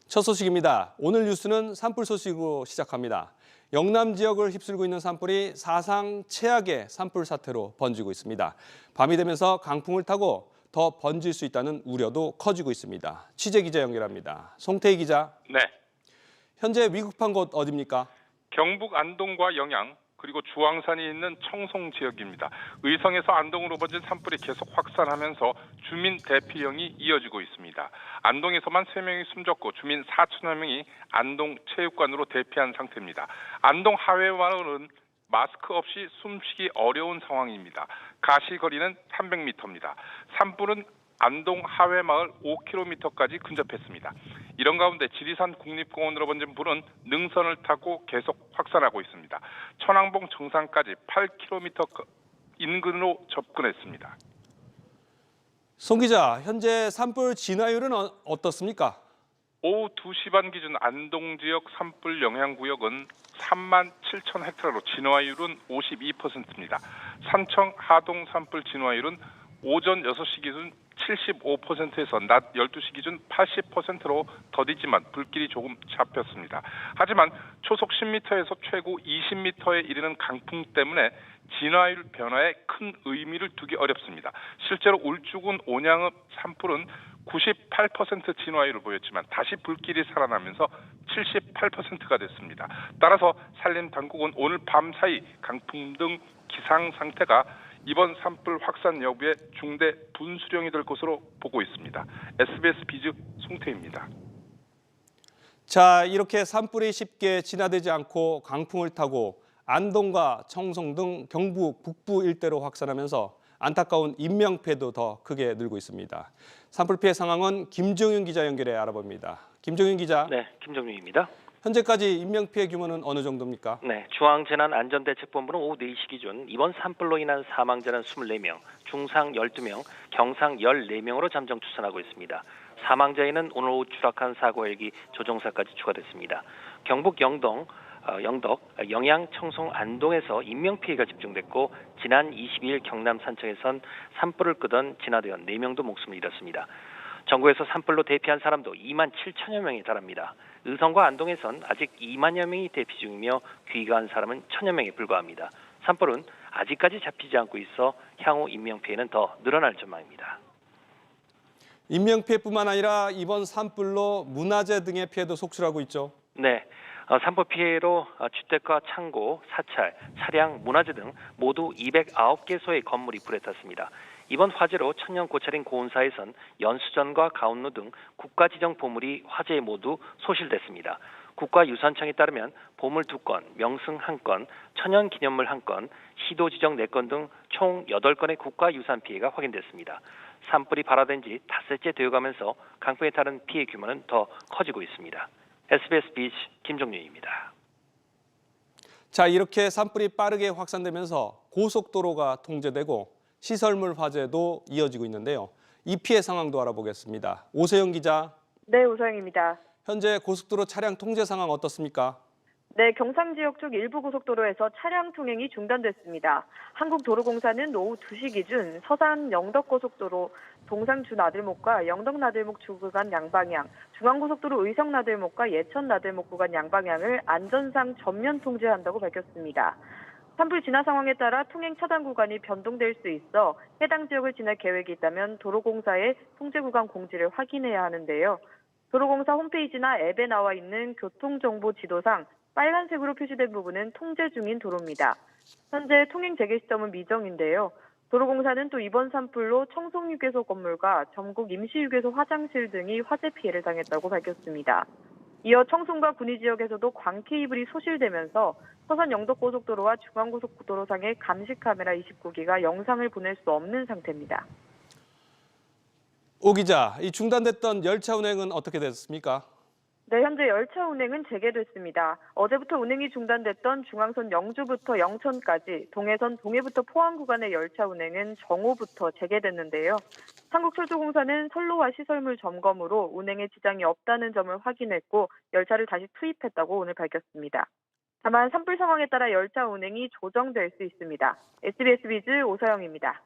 첫 소식입니다. 오늘 뉴스는 산불 소식으로 시작합니다. 영남 지역을 휩쓸고 있는 산불이 사상 최악의 산불 사태로 번지고 있습니다. 밤이 되면서 강풍을 타고 더 번질 수 있다는 우려도 커지고 있습니다. 취재 기자 연결합니다. 송태희 기자. 네. 현재 위급한 곳 어디입니까? 경북 안동과 영양 그리고 주황산이 있는 청송 지역입니다. 의성에서 안동으로 번진 산불이 계속 확산하면서 주민 대피령이 이어지고 있습니다. 안동에서만 3명이 숨졌고 주민 4천여 명이 안동 체육관으로 대피한 상태입니다. 안동 하회마을은 마스크 없이 숨쉬기 어려운 상황입니다. 가시거리는 300m입니다. 산불은 안동 하회마을 5km까지 근접했습니다. 이런 가운데 지리산 국립공원으로 번진 불은 능선을 타고 계속 확산하고 있습니다. 천왕봉 정상까지 8km 인근으로 접근했습니다. 송 기자, 현재 산불 진화율은 어떻습니까? 오후 2시 반 기준 안동 지역 산불 영향구역은 3만 7천 헥타르로 진화율은 52%입니다. 산청 하동 산불 진화율은 오전 6시 기준 75%에서 낮 12시 기준 80%로 더디지만 불길이 조금 잡혔습니다. 하지만 초속 10m에서 최고 20m에 이르는 강풍 때문에 진화율 변화에 큰 의미를 두기 어렵습니다. 실제로 울주군 온양읍 산불은 98% 진화율을 보였지만 다시 불길이 살아나면서 78%가 됐습니다. 따라서 산림당국은 오늘 밤 사이 강풍 등 기상 상태가 이번 산불 확산 여부에 중대 분수령이 될 것으로 보고 있습니다. SBS 비즈 송태입니다. 자, 이렇게 산불이 쉽게 진화되지 않고 강풍을 타고 안동과 청송 등 경북 북부 일대로 확산하면서 안타까운 인명피해도 더 크게 늘고 있습니다. 산불 피해 상황은 김정윤 기자 연결해 알아봅니다. 김정윤 기자. 네, 김정윤입니다. 현재까지 인명피해 규모는 어느 정도입니까? 네, 중앙재난안전대책본부는 오후 4시 기준 이번 산불로 인한 사망자는 24명, 중상 12명, 경상 14명으로 잠정 추산하고 있습니다. 사망자에는 오늘 오후 추락한 사고 헬기 조종사까지 추가됐습니다. 경북 영덕, 영양, 청송, 안동에서 인명피해가 집중됐고 지난 22일 경남 산청에선 산불을 끄던 진화대원 4명도 목숨을 잃었습니다. 전국에서 산불로 대피한 사람도 2만 7천여 명에 달합니다. 의성과 안동에선 아직 2만여 명이 대피 중이며 귀가한 사람은 1천여 명에 불과합니다. 산불은 아직까지 잡히지 않고 있어 향후 인명피해는 더 늘어날 전망입니다. 인명피해뿐만 아니라 이번 산불로 문화재 등의 피해도 속출하고 있죠. 네. 산불 피해로 주택과 창고, 사찰, 차량, 문화재 등 모두 209개소의 건물이 불에 탔습니다. 이번 화재로 천년 고찰인 고운사에선 연수전과 가운루 등 국가지정 보물이 화재에 모두 소실됐습니다. 국가유산청에 따르면 보물 2건, 명승 1건, 천연기념물 1건, 시도 지정 4건 등 총 8건의 국가유산 피해가 확인됐습니다. 산불이 발화된 지 닷새째 되어가면서 강풍에 따른 피해 규모는 더 커지고 있습니다. SBS 비즈 김종윤입니다. 자, 이렇게 산불이 빠르게 확산되면서 고속도로가 통제되고 시설물 화재도 이어지고 있는데요. 이 피해 상황도 알아보겠습니다. 오세영 기자. 네, 오서영입니다. 현재 고속도로 차량 통제 상황 어떻습니까? 네, 경상 지역 쪽 일부 고속도로에서 차량 통행이 중단됐습니다. 한국도로공사는 오후 2시 기준 서산 영덕고속도로 동상주 나들목과 영덕 나들목 주 구간 양방향, 중앙고속도로 의성 나들목과 예천 나들목 구간 양방향을 안전상 전면 통제한다고 밝혔습니다. 산불 진화 상황에 따라 통행 차단 구간이 변동될 수 있어 해당 지역을 지날 계획이 있다면 도로공사의 통제 구간 공지를 확인해야 하는데요. 도로공사 홈페이지나 앱에 나와 있는 교통정보 지도상 빨간색으로 표시된 부분은 통제 중인 도로입니다. 현재 통행 재개 시점은 미정인데요. 도로공사는 또 이번 산불로 청송유괴소 건물과 전국 임시유괴소 화장실 등이 화재 피해를 당했다고 밝혔습니다. 이어 청송과 군위 지역에서도 광케이블이 소실되면서 서산 영덕고속도로와 중앙고속도로상의 감시카메라 29기가 영상을 보낼 수 없는 상태입니다. 오 기자, 이 중단됐던 열차 운행은 어떻게 됐습니까? 네, 현재 열차 운행은 재개됐습니다. 어제부터 운행이 중단됐던 중앙선 영주부터 영천까지, 동해선 동해부터 포항 구간의 열차 운행은 정오부터 재개됐는데요. 한국철도공사는 선로와 시설물 점검으로 운행에 지장이 없다는 점을 확인했고 열차를 다시 투입했다고 오늘 밝혔습니다. 다만 산불 상황에 따라 열차 운행이 조정될 수 있습니다. SBS 비즈 오서영입니다.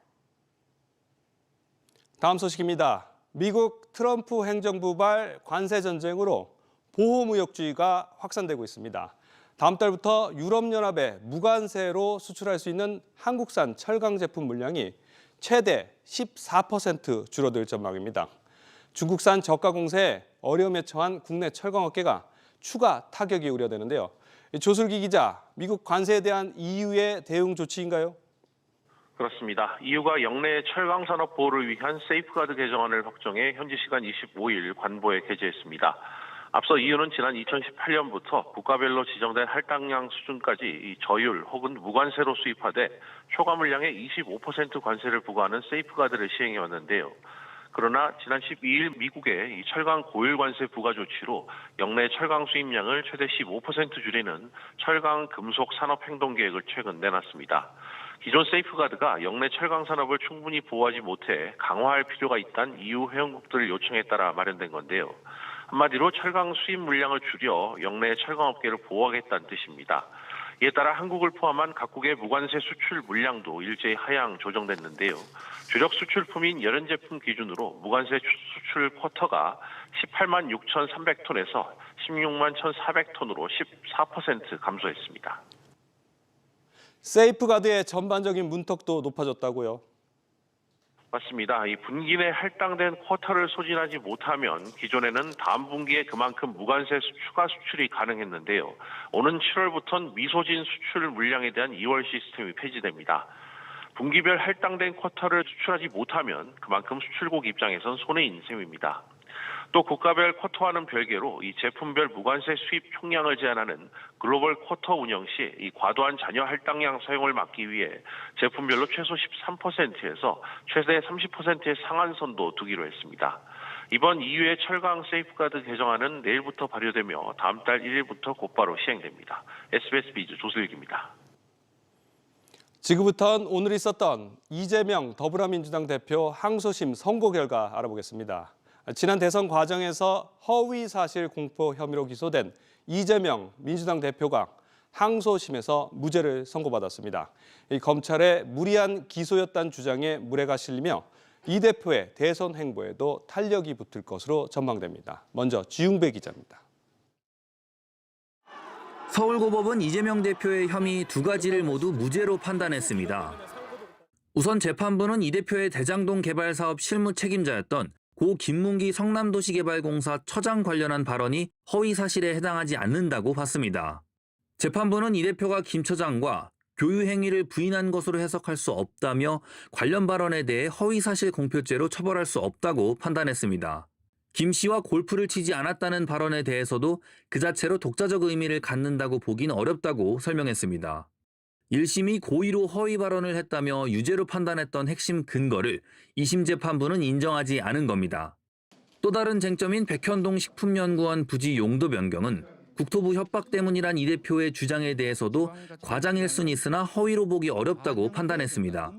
다음 소식입니다. 미국 트럼프 행정부발 관세 전쟁으로 보호무역주의가 확산되고 있습니다. 다음 달부터 유럽연합에 무관세로 수출할 수 있는 한국산 철강 제품 물량이 최대 14% 줄어들 전망입니다. 중국산 저가 공세에 어려움에 처한 국내 철강업계가 추가 타격이 우려되는데요. 조슬기 기자, 미국 관세에 대한 EU의 대응 조치인가요? 그렇습니다. EU가 역내 철강 산업 보호를 위한 세이프가드 개정안을 확정해 현지 시간 25일 관보에 게재했습니다. 앞서 EU는 지난 2018년부터 국가별로 지정된 할당량 수준까지 이 저율 혹은 무관세로 수입하되 초과 물량의 25% 관세를 부과하는 세이프가드를 시행해 왔는데요. 그러나 지난 12일 미국의 이 철강 고율 관세 부과 조치로 역내 철강 수입량을 최대 15% 줄이는 철강 금속 산업 행동 계획을 최근 내놨습니다. 기존 세이프가드가 역내 철강 산업을 충분히 보호하지 못해 강화할 필요가 있다는 EU 회원국들 요청에 따라 마련된 건데요. 한마디로 철강 수입 물량을 줄여 역내 철강업계를 보호하겠다는 뜻입니다. 이에 따라 한국을 포함한 각국의 무관세 수출 물량도 일제히 하향 조정됐는데요. 주력 수출품인 열연 제품 기준으로 무관세 수출 쿼터가 18만 6,300톤에서 16만 1,400톤으로 14% 감소했습니다. 세이프가드의 전반적인 문턱도 높아졌다고요? 맞습니다. 이 분기 내 할당된 쿼터를 소진하지 못하면 기존에는 다음 분기에 그만큼 무관세 추가 수출이 가능했는데요. 오는 7월부터는 미소진 수출 물량에 대한 2월 시스템이 폐지됩니다. 분기별 할당된 쿼터를 수출하지 못하면 그만큼 수출국 입장에선 손해인 셈입니다. 또 국가별 쿼터와는 별개로 이 제품별 무관세 수입 총량을 제한하는 글로벌 쿼터 운영 시 이 과도한 잔여 할당량 사용을 막기 위해 제품별로 최소 13%에서 최대 30%의 상한선도 두기로 했습니다. 이번 EU의 철강 세이프가드 개정안은 내일부터 발효되며 다음 달 1일부터 곧바로 시행됩니다. SBS 비즈 조슬기입니다. 지금부터는 오늘 있었던 이재명 더불어민주당 대표 항소심 선고 결과 알아보겠습니다. 지난 대선 과정에서 허위 사실 공표 혐의로 기소된 이재명 민주당 대표가 항소심에서 무죄를 선고받았습니다. 이 검찰의 무리한 기소였다는 주장에 물레가 실리며 이 대표의 대선 행보에도 탄력이 붙을 것으로 전망됩니다. 먼저 지웅배 기자입니다. 서울고법은 이재명 대표의 혐의 두 가지를 모두 무죄로 판단했습니다. 우선 재판부는 이 대표의 대장동 개발 사업 실무 책임자였던 고 김문기 성남도시개발공사 처장 관련한 발언이 허위 사실에 해당하지 않는다고 봤습니다. 재판부는 이 대표가 김 처장과 교유 행위를 부인한 것으로 해석할 수 없다며 관련 발언에 대해 허위 사실 공표죄로 처벌할 수 없다고 판단했습니다. 김 씨와 골프를 치지 않았다는 발언에 대해서도 그 자체로 독자적 의미를 갖는다고 보긴 어렵다고 설명했습니다. 1심이 고의로 허위 발언을 했다며 유죄로 판단했던 핵심 근거를 2심 재판부는 인정하지 않은 겁니다. 또 다른 쟁점인 백현동 식품연구원 부지 용도 변경은 국토부 협박 때문이란 이 대표의 주장에 대해서도 과장일 순 있으나 허위로 보기 어렵다고 판단했습니다.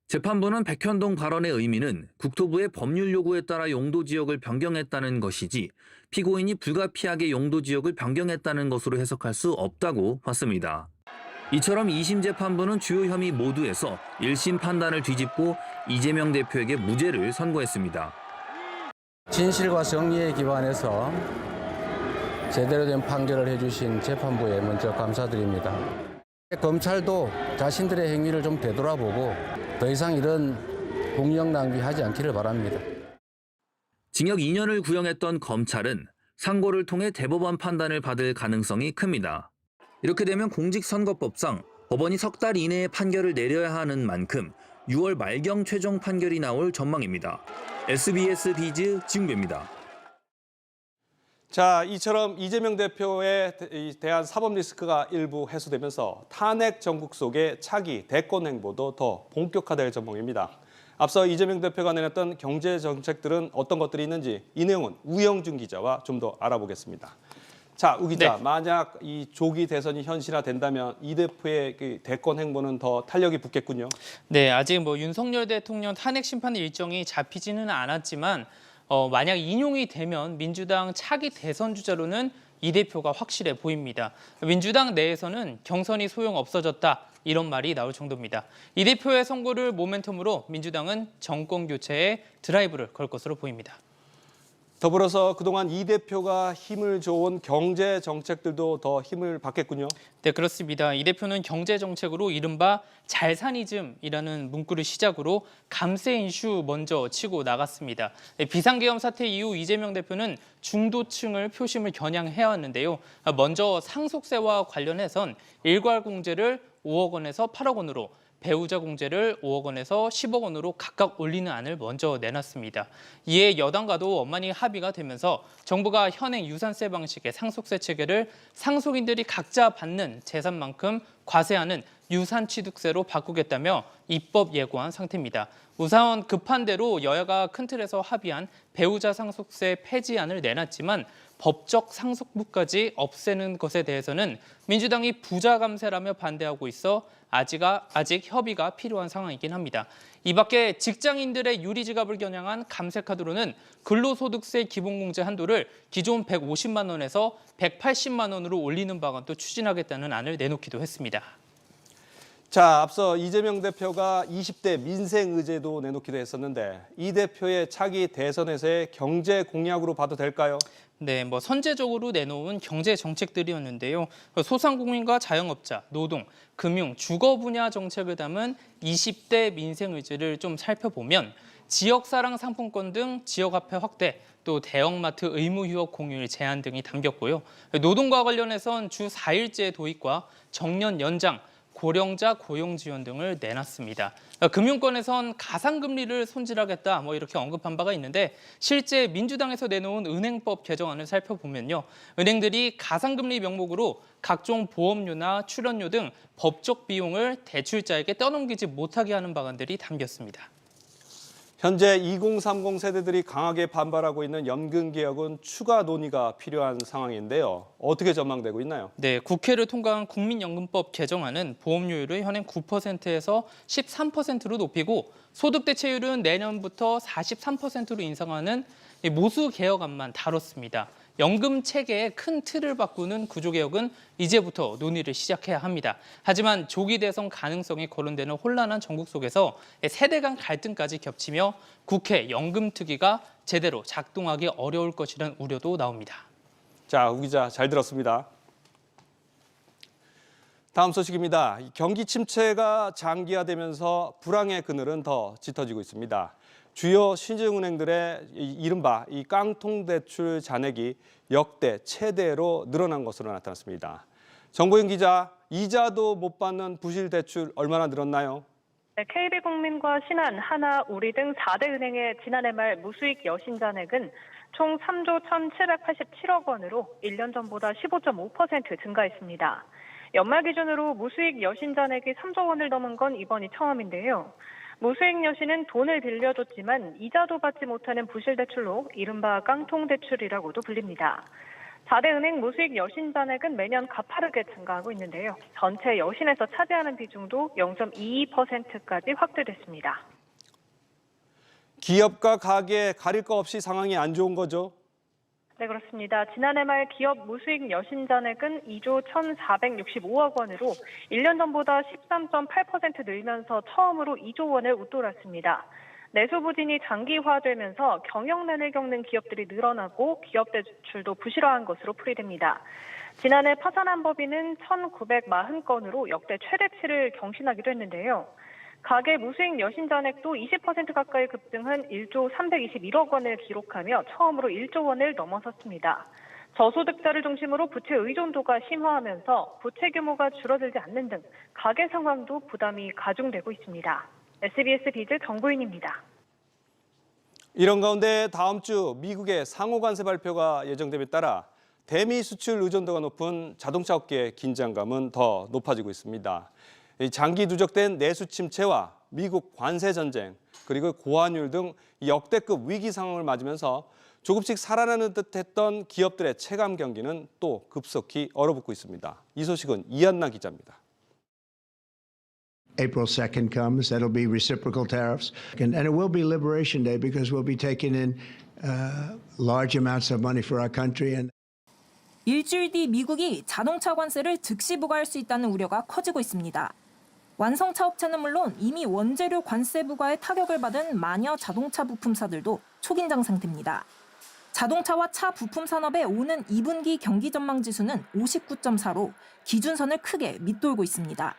재판부는 백현동 발언의 의미는 국토부의 법률 요구에 따라 용도 지역을 변경했다는 것이지 피고인이 불가피하게 용도 지역을 변경했다는 것으로 해석할 수 없다고 봤습니다. 이처럼 2심 재판부는 주요 혐의 모두에서 1심 판단을 뒤집고 이재명 대표에게 무죄를 선고했습니다. 진실과 정의에 기반해서 제대로 된 판결을 해주신 재판부에 먼저 감사드립니다. 검찰도 자신들의 행위를 좀 되돌아보고 더 이상 이런 공력 낭비하지 않기를 바랍니다. 징역 2년을 구형했던 검찰은 상고를 통해 대법원 판단을 받을 가능성이 큽니다. 이렇게 되면 공직선거법상 법원이 석 달 이내에 판결을 내려야 하는 만큼 6월 말경 최종 판결이 나올 전망입니다. SBS 비즈 지웅배입니다. 자, 이처럼 이재명 대표에 대한 사법 리스크가 일부 해소되면서 탄핵 정국 속의 차기 대권 행보도 더 본격화될 전망입니다. 앞서 이재명 대표가 내놨던 경제 정책들은 어떤 것들이 있는지 이 내용은 우영준 기자와 좀 더 알아보겠습니다. 자, 우 기자, 만약 이 조기 대선이 현실화된다면 이 대표의 그 대권 행보는 더 탄력이 붙겠군요. 네, 아직 윤석열 대통령 탄핵 심판 일정이 잡히지는 않았지만 만약 인용이 되면 민주당 차기 대선 주자로는 이 대표가 확실해 보입니다. 민주당 내에서는 경선이 소용없어졌다 이런 말이 나올 정도입니다. 이 대표의 선고를 모멘텀으로 민주당은 정권 교체에 드라이브를 걸 것으로 보입니다. 더불어서 그동안 이 대표가 힘을 줘온 경제 정책들도 더 힘을 받겠군요. 네, 그렇습니다. 이 대표는 경제 정책으로 이른바 잘산이즘이라는 문구를 시작으로 감세 이슈 먼저 치고 나갔습니다. 네, 비상계엄 사태 이후 이재명 대표는 중도층을 표심을 겨냥해야 하는데요. 먼저 상속세와 관련해선 일괄 공제를 5억 원에서 8억 원으로, 배우자 공제를 5억 원에서 10억 원으로 각각 올리는 안을 먼저 내놨습니다. 이에 여당과도 원만히 합의가 되면서 정부가 현행 유산세 방식의 상속세 체계를 상속인들이 각자 받는 재산만큼 과세하는 유산취득세로 바꾸겠다며 입법 예고한 상태입니다. 우선 급한 대로 여야가 큰 틀에서 합의한 배우자 상속세 폐지안을 내놨지만 법적 상속부까지 없애는 것에 대해서는 민주당이 부자 감세라며 반대하고 있어 아직 협의가 필요한 상황이긴 합니다. 이 밖에 직장인들의 유리지갑을 겨냥한 감세카드로는 근로소득세 기본공제 한도를 기존 150만 원에서 180만 원으로 올리는 방안도 추진하겠다는 안을 내놓기도 했습니다. 자, 앞서 이재명 대표가 20대 민생 의제도 내놓기도 했었는데 이 대표의 차기 대선에서의 경제 공약으로 봐도 될까요? 네, 선제적으로 내놓은 경제 정책들이었는데요. 소상공인과 자영업자, 노동, 금융, 주거 분야 정책을 담은 20대 민생 의제를 좀 살펴보면 지역사랑 상품권 등 지역화폐 확대, 또 대형마트 의무 휴업 공휴일 제한 등이 담겼고요. 노동과 관련해선 주 4일제 도입과 정년 연장, 고령자 고용 지원 등을 내놨습니다. 금융권에선 가상금리를 손질하겠다 이렇게 언급한 바가 있는데 실제 민주당에서 내놓은 은행법 개정안을 살펴보면요. 은행들이 가상금리 명목으로 각종 보험료나 출연료 등 법적 비용을 대출자에게 떠넘기지 못하게 하는 방안들이 담겼습니다. 현재 2030 세대들이 강하게 반발하고 있는 연금개혁은 추가 논의가 필요한 상황인데요. 어떻게 전망되고 있나요? 네, 국회를 통과한 국민연금법 개정안은 보험료율을 현행 9%에서 13%로 높이고 소득 대체율은 내년부터 43%로 인상하는 모수 개혁안만 다뤘습니다. 연금 체계의 큰 틀을 바꾸는 구조개혁은 이제부터 논의를 시작해야 합니다. 하지만 조기 대선 가능성이 거론되는 혼란한 전국 속에서 세대 간 갈등까지 겹치며 국회 연금특위가 제대로 작동하기 어려울 것이라는 우려도 나옵니다. 자, 우 기자 잘 들었습니다. 다음 소식입니다. 경기 침체가 장기화되면서 불황의 그늘은 더 짙어지고 있습니다. 주요 신흥은행들의 이른바 이 깡통 대출 잔액이 역대 최대로 늘어난 것으로 나타났습니다. 정보윤 기자, 이자도 못 받는 부실 대출 얼마나 늘었나요? 네, KB국민과 신한, 하나, 우리 등 4대 은행의 지난해 말 무수익 여신 잔액은 총 3조 1,787억 원으로 1년 전보다 15.5% 증가했습니다. 연말 기준으로 무수익 여신 잔액이 3조 원을 넘은 건 이번이 처음인데요. 무수익 여신은 돈을 빌려줬지만 이자도 받지 못하는 부실 대출로 이른바 깡통 대출이라고도 불립니다. 4대 은행 무수익 여신 잔액은 매년 가파르게 증가하고 있는데요. 전체 여신에서 차지하는 비중도 0.22%까지 확대됐습니다. 기업과 가게 가릴 거 없이 상황이 안 좋은 거죠? 네, 그렇습니다. 지난해 말 기업 무수익 여신 잔액은 2조 1,465억 원으로 1년 전보다 13.8% 늘면서 처음으로 2조 원을 웃돌았습니다. 내수 부진이 장기화되면서 경영난을 겪는 기업들이 늘어나고 기업 대출도 부실화한 것으로 풀이됩니다. 지난해 파산한 법인은 1,940건으로 역대 최대치를 경신하기도 했는데요. 가계 무수익 여신 잔액도 20% 가까이 급등한 1조 321억 원을 기록하며 처음으로 1조 원을 넘어섰습니다. 저소득자를 중심으로 부채 의존도가 심화하면서 부채 규모가 줄어들지 않는 등 가계 상황도 부담이 가중되고 있습니다. SBS 비즈 정보윤입니다. 이런 가운데 다음 주 미국의 상호관세 발표가 예정됨에 따라 대미 수출 의존도가 높은 자동차 업계의 긴장감은 더 높아지고 있습니다. 장기 누적된 내수 침체와 미국 관세 전쟁, 그리고 고환율 등 역대급 위기 상황을 맞으면서 조금씩 살아나는 듯했던 기업들의 체감 경기는 또 급속히 얼어붙고 있습니다. 이 소식은 이한나 기자입니다. April 2nd comes, that'll be reciprocal tariffs. And it will be Liberation Day because we'll be taking in large amounts of money for our country. And 일주일 뒤 미국이 자동차 관세를 즉시 부과할 수 있다는 우려가 커지고 있습니다. 완성차 업체는 물론 이미 원재료 관세 부과에 타격을 받은 마녀 자동차 부품사들도 초긴장 상태입니다. 자동차와 차 부품 산업에 오는 2분기 경기 전망 지수는 59.4로 기준선을 크게 밑돌고 있습니다.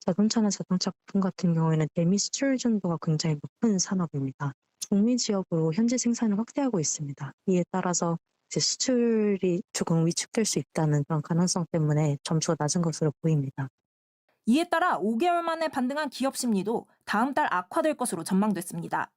자동차나 자동차 부품 같은 경우에는 대미 수출 의존도가 굉장히 높은 산업입니다. 북미 지역으로 현재 생산을 확대하고 있습니다. 이에 따라서 이제 수출이 조금 위축될 수 있다는 그런 가능성 때문에 점수가 낮은 것으로 보입니다. 이에 따라 5개월 만에 반등한 기업 심리도 다음 달 악화될 것으로 전망됐습니다.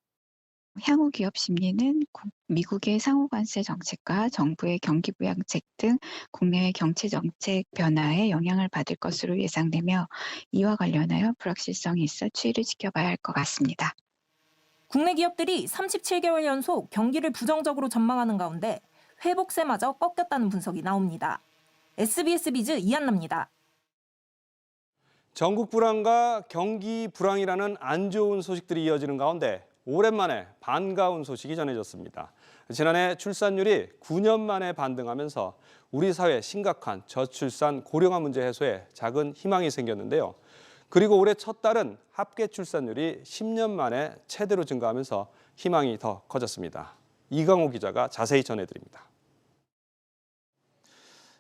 향후 기업 심리는 미국의 상호관세 정책과 정부의 경기 부양책 등 국내의 경제 정책 변화에 영향을 받을 것으로 예상되며 이와 관련하여 불확실성이 있어 추이를 지켜봐야 할 것 같습니다. 국내 기업들이 37개월 연속 경기를 부정적으로 전망하는 가운데 회복세마저 꺾였다는 분석이 나옵니다. SBS 비즈 이한나입니다. 전국 불황과 경기 불황이라는 안 좋은 소식들이 이어지는 가운데 오랜만에 반가운 소식이 전해졌습니다. 지난해 출산율이 9년 만에 반등하면서 우리 사회 심각한 저출산 고령화 문제 해소에 작은 희망이 생겼는데요. 그리고 올해 첫 달은 합계 출산율이 10년 만에 최대로 증가하면서 희망이 더 커졌습니다. 이강호 기자가 자세히 전해드립니다.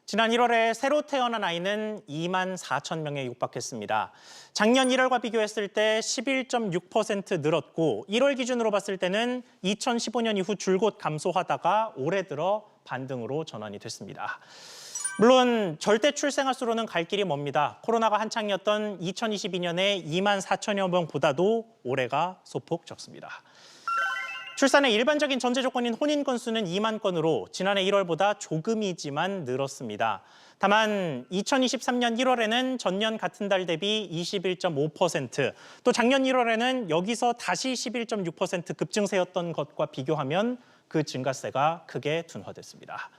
지난 1월에 새로 태어난 아이는 2만 4천 명에 육박했습니다. 작년 1월과 비교했을 때 11.6% 늘었고 1월 기준으로 봤을 때는 2015년 이후 줄곧 감소하다가 올해 들어 반등으로 전환이 됐습니다. 물론 절대 출생아 수로는 갈 길이 멉니다. 코로나가 한창이었던 2022년에 2만 4천여 명보다도 올해가 소폭 적습니다. 출산의 일반적인 전제 조건인 혼인 건수는 2만 건으로 지난해 1월보다 조금이지만 늘었습니다. 다만 2023년 1월에는 전년 같은 달 대비 21.5%, 또 작년 1월에는 여기서 다시 11.6% 급증세였던 것과 비교하면 그 증가세가 크게 둔화됐습니다.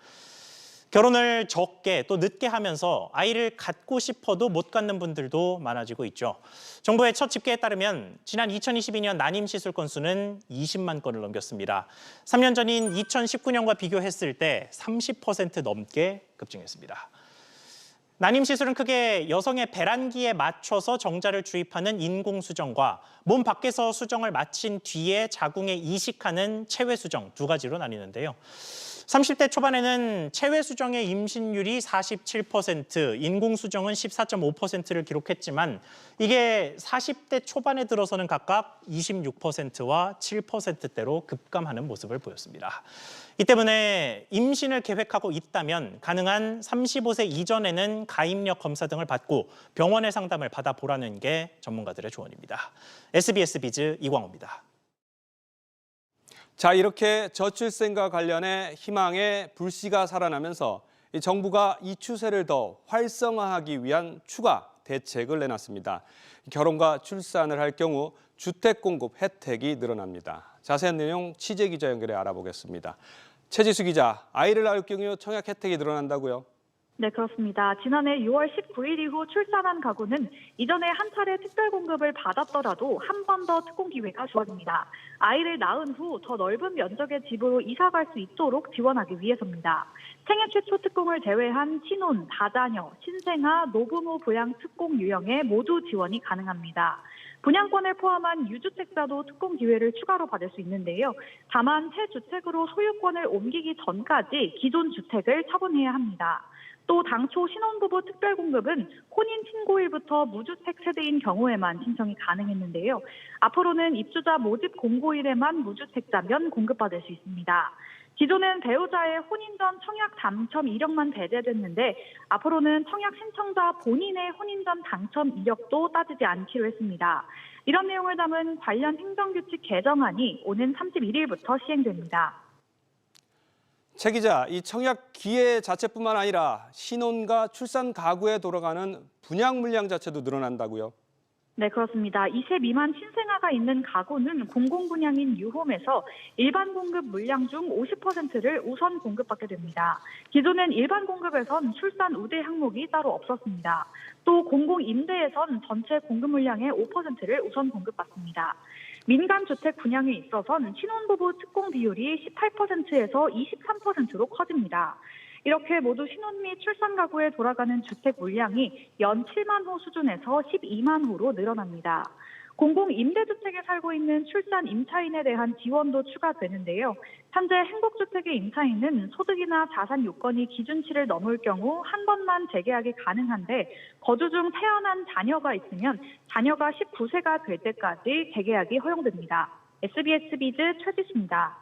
결혼을 적게 또 늦게 하면서 아이를 갖고 싶어도 못 갖는 분들도 많아지고 있죠. 정부의 첫 집계에 따르면 지난 2022년 난임 시술 건수는 20만 건을 넘겼습니다. 3년 전인 2019년과 비교했을 때 30% 넘게 급증했습니다. 난임 시술은 크게 여성의 배란기에 맞춰서 정자를 주입하는 인공수정과 몸 밖에서 수정을 마친 뒤에 자궁에 이식하는 체외수정 두 가지로 나뉘는데요. 30대 초반에는 체외수정의 임신율이 47%, 인공수정은 14.5%를 기록했지만 이게 40대 초반에 들어서는 각각 26%와 7%대로 급감하는 모습을 보였습니다. 이 때문에 임신을 계획하고 있다면 가능한 35세 이전에는 가입력 검사 등을 받고 병원의 상담을 받아보라는 게 전문가들의 조언입니다. SBS 비즈 이광호입니다. 자, 이렇게 저출생과 관련해 희망의 불씨가 살아나면서 정부가 이 추세를 더 활성화하기 위한 추가 대책을 내놨습니다. 결혼과 출산을 할 경우 주택 공급 혜택이 늘어납니다. 자세한 내용 취재 기자 연결해 알아보겠습니다. 최지수 기자, 아이를 낳을 경우 청약 혜택이 늘어난다고요? 네, 그렇습니다. 지난해 6월 19일 이후 출산한 가구는 이전에 한 차례 특별 공급을 받았더라도 한 번 더 특공 기회가 주어집니다. 아이를 낳은 후 더 넓은 면적의 집으로 이사갈 수 있도록 지원하기 위해서입니다. 생애 최초 특공을 제외한 신혼, 다자녀, 신생아, 노부모 부양 특공 유형에 모두 지원이 가능합니다. 분양권을 포함한 유주택자도 특공 기회를 추가로 받을 수 있는데요. 다만 새 주택으로 소유권을 옮기기 전까지 기존 주택을 처분해야 합니다. 또 당초 신혼부부 특별공급은 혼인 신고일부터 무주택 세대인 경우에만 신청이 가능했는데요. 앞으로는 입주자 모집 공고일에만 무주택자면 공급받을 수 있습니다. 기존엔 배우자의 혼인 전 청약 당첨 이력만 배제됐는데 앞으로는 청약 신청자 본인의 혼인 전 당첨 이력도 따지지 않기로 했습니다. 이런 내용을 담은 관련 행정규칙 개정안이 오는 31일부터 시행됩니다. 최 기자, 이 청약 기회 자체뿐만 아니라 신혼과 출산 가구에 돌아가는 분양 물량 자체도 늘어난다고요? 네, 그렇습니다. 2세 미만 신생아가 있는 가구는 공공분양인 뉴홈에서 일반 공급 물량 중 50%를 우선 공급받게 됩니다. 기존엔 일반 공급에선 출산 우대 항목이 따로 없었습니다. 또 공공임대에선 전체 공급 물량의 5%를 우선 공급받습니다. 민간주택 분양에 있어선 신혼부부 특공 비율이 18%에서 23%로 커집니다. 이렇게 모두 신혼 및 출산 가구에 돌아가는 주택 물량이 연 7만 호 수준에서 12만 호로 늘어납니다. 공공임대주택에 살고 있는 출산 임차인에 대한 지원도 추가되는데요. 현재 행복주택의 임차인은 소득이나 자산 요건이 기준치를 넘을 경우 한 번만 재계약이 가능한데 거주 중 태어난 자녀가 있으면 자녀가 19세가 될 때까지 재계약이 허용됩니다. SBS 비즈 최지수입니다.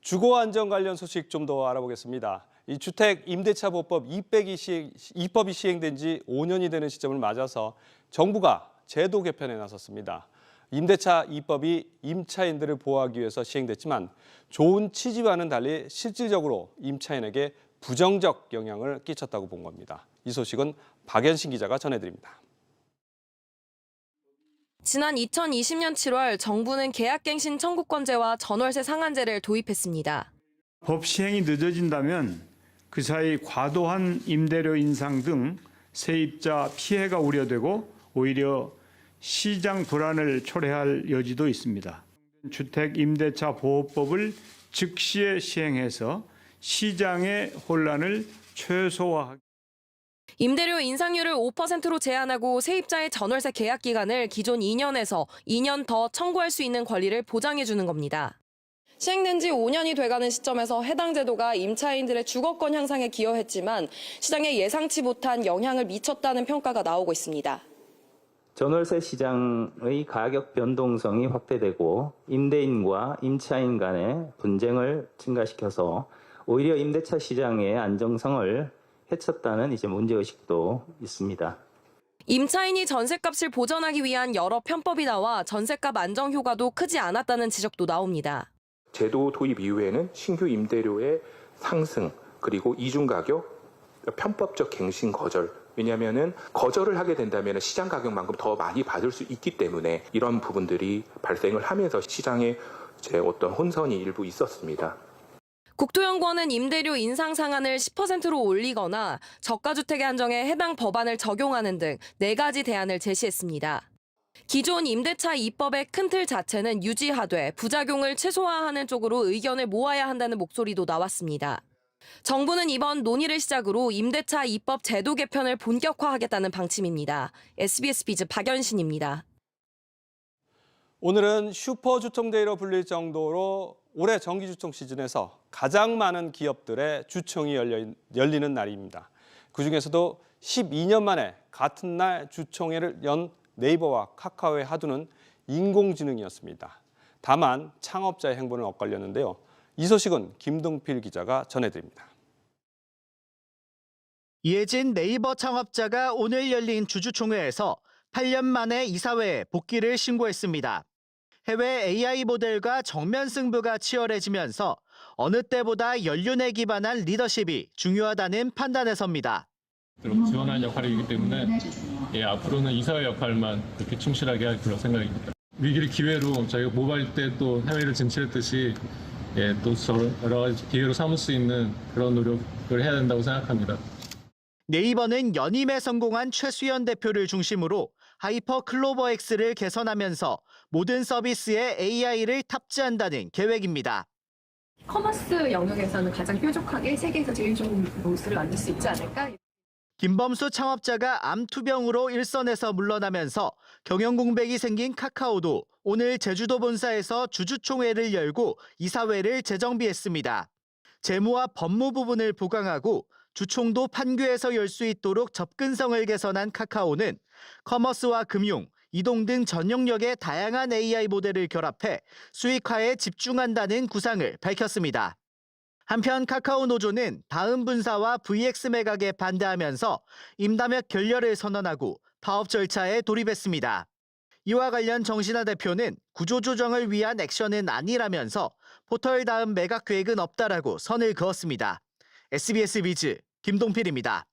주거 안정 관련 소식 좀 더 알아보겠습니다. 이 주택 임대차 보법 2법이 시행된 지 5년이 되는 시점을 맞아서 정부가 제도 개편에 나섰습니다. 임대차 2법이 임차인들을 보호하기 위해서 시행됐지만 좋은 취지와는 달리 실질적으로 임차인에게 부정적 영향을 끼쳤다고 본 겁니다. 이 소식은 박연신 기자가 전해드립니다. 지난 2020년 7월 정부는 계약갱신 청구권제와 전월세 상한제를 도입했습니다. 법 시행이 늦어진다면 그 사이 과도한 임대료 인상 등 세입자 피해가 우려되고 오히려 시장 불안을 초래할 여지도 있습니다. 주택임대차보호법을 즉시에 시행해서 시장의 혼란을 최소화하기. 임대료 인상률을 5%로 제한하고 세입자의 전월세 계약 기간을 기존 2년에서 2년 더 청구할 수 있는 권리를 보장해 주는 겁니다. 시행된 지 5년이 돼가는 시점에서 해당 제도가 임차인들의 주거권 향상에 기여했지만 시장에 예상치 못한 영향을 미쳤다는 평가가 나오고 있습니다. 전월세 시장의 가격 변동성이 확대되고 임대인과 임차인 간의 분쟁을 증가시켜서 오히려 임대차 시장의 안정성을 해쳤다는 문제의식도 있습니다. 임차인이 전셋값을 보전하기 위한 여러 편법이 나와 전셋값 안정 효과도 크지 않았다는 지적도 나옵니다. 제도 도입 이후에는 신규 임대료의 상승, 그리고 이중 가격, 편법적 갱신 거절. 왜냐하면 거절을 하게 된다면 시장 가격만큼 더 많이 받을 수 있기 때문에 이런 부분들이 발생을 하면서 시장에 어떤 혼선이 일부 있었습니다. 국토연구원은 임대료 인상 상한을 10%로 올리거나 저가주택의 한정에 해당 법안을 적용하는 등 4가지 대안을 제시했습니다. 기존 임대차 2법의 큰 틀 자체는 유지하되 부작용을 최소화하는 쪽으로 의견을 모아야 한다는 목소리도 나왔습니다. 정부는 이번 논의를 시작으로 임대차 2법 제도 개편을 본격화하겠다는 방침입니다. SBS 비즈 박연신입니다. 오늘은 슈퍼주총데이로 불릴 정도로 올해 정기주총 시즌에서 가장 많은 기업들의 주총이 열리는 날입니다. 그중에서도 12년 만에 같은 날 주총회를 연 네이버와 카카오의 하두는 인공지능이었습니다. 다만 창업자의 행보는 엇갈렸는데요. 이 소식은 김동필 기자가 전해드립니다. 이해진 네이버 창업자가 오늘 열린 주주총회에서 8년 만에 이사회에 복귀를 신고했습니다. 해외 AI 모델과 정면 승부가 치열해지면서 어느 때보다 연륜에 기반한 리더십이 중요하다는 판단에 섭니다. 지원하는 역할이기 때문에 앞으로는 이사회 역할만 그렇게 충실하게 할 그런 생각입니다. 위기를 기회로 저희가 모바일 때 또 해외를 진출했듯이 또 여러 가지 기회로 삼을 수 있는 그런 노력을 해야 된다고 생각합니다. 네이버는 연임에 성공한 최수연 대표를 중심으로 하이퍼 클로버엑스를 개선하면서 모든 서비스에 AI를 탑재한다는 계획입니다. 커머스 영역에서는 가장 뾰족하게 세계에서 제일 좋은 모습을 만들 수 있지 않을까? 김범수 창업자가 암투병으로 일선에서 물러나면서 경영 공백이 생긴 카카오도 오늘 제주도 본사에서 주주총회를 열고 이사회를 재정비했습니다. 재무와 법무 부분을 보강하고 주총도 판교에서 열 수 있도록 접근성을 개선한 카카오는 커머스와 금융, 이동 등 전 영역의 다양한 AI 모델을 결합해 수익화에 집중한다는 구상을 밝혔습니다. 한편 카카오 노조는 다음 분사와 VX 매각에 반대하면서 임담역 결렬을 선언하고 파업 절차에 돌입했습니다. 이와 관련 정신화 대표는 구조조정을 위한 액션은 아니라면서 포털 다음 매각 계획은 없다라고 선을 그었습니다. SBS 비즈 김동필입니다.